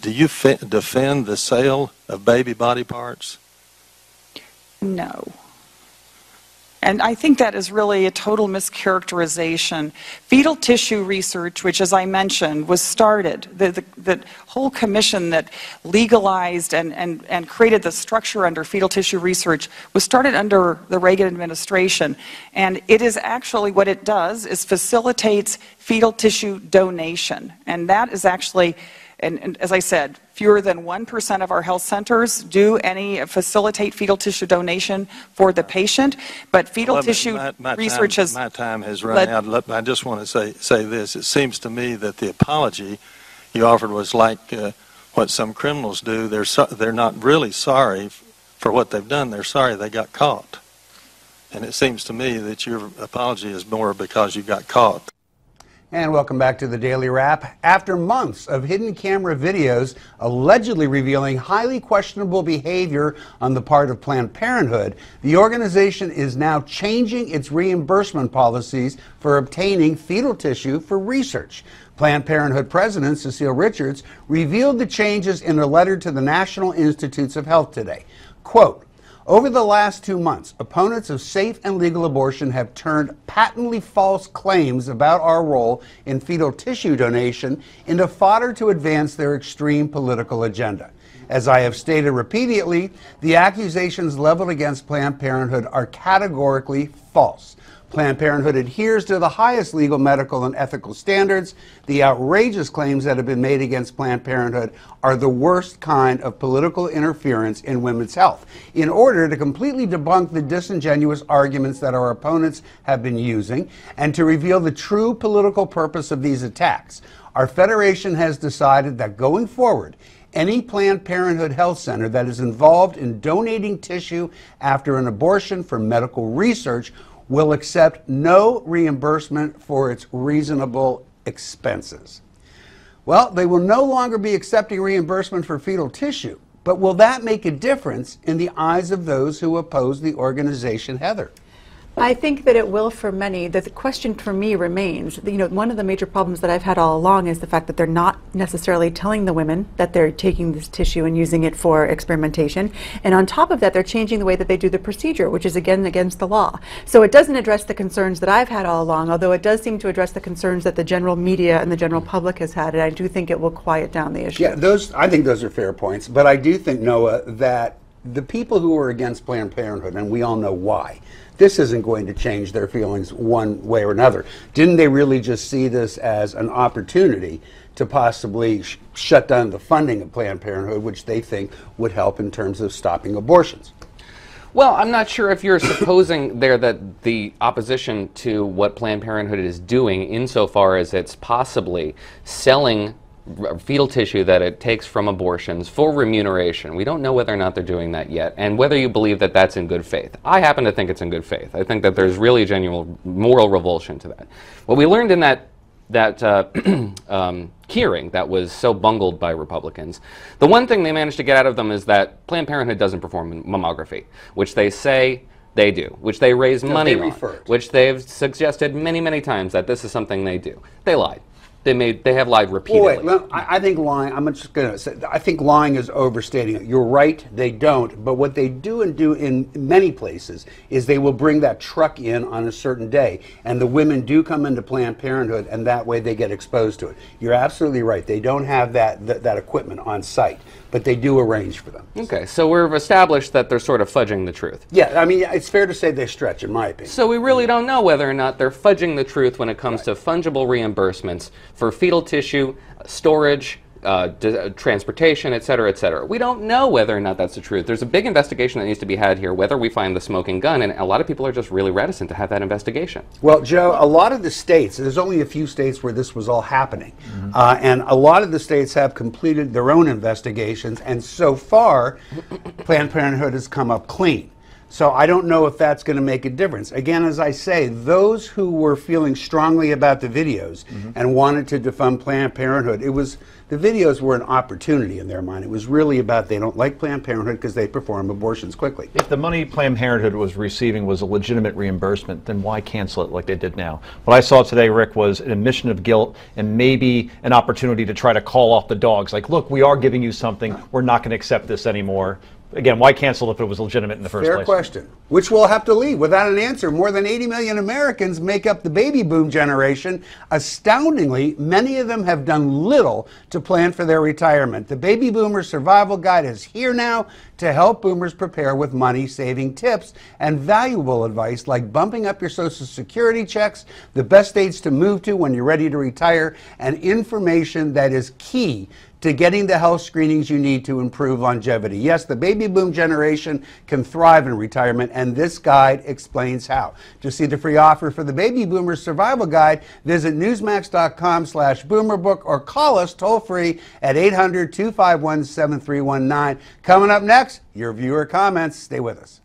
do you defend the sale of baby body parts? No. And I think that is really a total mischaracterization. Fetal tissue research, which, as I mentioned, was started, the whole commission that legalized and created the structure under fetal tissue research was started under the Reagan administration. And it is actually, what it does is facilitates fetal tissue donation. And that is actually, and as I said, fewer than 1% of our health centers do any facilitate fetal tissue donation for the patient, but fetal tissue research has... My time has run out. I just want to say this. It seems to me that the apology you offered was like what some criminals do. They're not really sorry for what they've done. They're sorry they got caught. And it seems to me that your apology is more because you got caught. And welcome back to the Daily Wrap. After months of hidden camera videos allegedly revealing highly questionable behavior on the part of Planned Parenthood, the organization is now changing its reimbursement policies for obtaining fetal tissue for research. Planned Parenthood President Cecile Richards revealed the changes in a letter to the National Institutes of Health today. Quote, "Over the last 2 months, opponents of safe and legal abortion have turned patently false claims about our role in fetal tissue donation into fodder to advance their extreme political agenda. As I have stated repeatedly, the accusations leveled against Planned Parenthood are categorically false. Planned Parenthood adheres to the highest legal, medical, and ethical standards. The outrageous claims that have been made against Planned Parenthood are the worst kind of political interference in women's health. In order to completely debunk the disingenuous arguments that our opponents have been using and to reveal the true political purpose of these attacks, our Federation has decided that going forward, any Planned Parenthood health center that is involved in donating tissue after an abortion for medical research will accept no reimbursement for its reasonable expenses." Well, they will no longer be accepting reimbursement for fetal tissue, but will that make a difference in the eyes of those who oppose the organization, Heather? I think that it will for many. The question for me remains, one of the major problems that I've had all along is the fact that they're not necessarily telling the women that they're taking this tissue and using it for experimentation. And on top of that, they're changing the way that they do the procedure, which is again against the law. So it doesn't address the concerns that I've had all along, although it does seem to address the concerns that the general media and the general public has had, and I do think it will quiet down the issue. Yeah, I think those are fair points, but I do think, Noah, that the people who are against Planned Parenthood, and we all know why, this isn't going to change their feelings one way or another. Didn't they really just see this as an opportunity to possibly shut down the funding of Planned Parenthood, which they think would help in terms of stopping abortions? Well, I'm not sure if you're supposing there that the opposition to what Planned Parenthood is doing, insofar as it's possibly selling fetal tissue that it takes from abortions for remuneration. We don't know whether or not they're doing that yet, and whether you believe that that's in good faith. I happen to think it's in good faith. I think that there's really genuine moral revulsion to that. What we learned in that hearing that was so bungled by Republicans, the one thing they managed to get out of them is that Planned Parenthood doesn't perform mammography, which they say they do, which they raise money on, which they've suggested many, many times that this is something they do. They lied. They have lied repeatedly. Wait, I think lying, I'm just going to say, I think lying is overstating it. You're right, they don't, but what they do in many places is they will bring that truck in on a certain day, and the women do come into Planned Parenthood, and that way they get exposed to it. You're absolutely right. They don't have that equipment on site, but they do arrange for them. Okay, so we've established that they're sort of fudging the truth. Yeah, I mean, it's fair to say they stretch, in my opinion. So we really don't know whether or not they're fudging the truth when it comes to fungible reimbursements for fetal tissue, storage, transportation, et cetera, et cetera. We don't know whether or not that's the truth. There's a big investigation that needs to be had here, whether we find the smoking gun, and a lot of people are just really reticent to have that investigation. Well, Joe, a lot of the states, there's only a few states where this was all happening, and a lot of the states have completed their own investigations, and so far, Planned Parenthood has come up clean. So I don't know if that's going to make a difference. Again, as I say, those who were feeling strongly about the videos and wanted to defund Planned Parenthood, the videos were an opportunity in their mind. It was really about they don't like Planned Parenthood because they perform abortions quickly. If the money Planned Parenthood was receiving was a legitimate reimbursement, then why cancel it like they did now? What I saw today, Rick, was an admission of guilt and maybe an opportunity to try to call off the dogs. Like, look, we are giving you something. We're not going to accept this anymore. Again, why cancel if it was legitimate in the first place? Fair question, which we'll have to leave without an answer. More than 80 million Americans make up the baby boom generation. Astoundingly, many of them have done little to plan for their retirement. The Baby Boomer Survival Guide is here now to help boomers prepare with money-saving tips and valuable advice like bumping up your Social Security checks, the best states to move to when you're ready to retire, and information that is key to getting the health screenings you need to improve longevity. Yes, the baby boom generation can thrive in retirement, and this guide explains how. To see the free offer for the Baby Boomer Survival Guide, visit newsmax.com/boomerbook or call us toll-free at 800-251-7319. Coming up next, your viewer comments. Stay with us.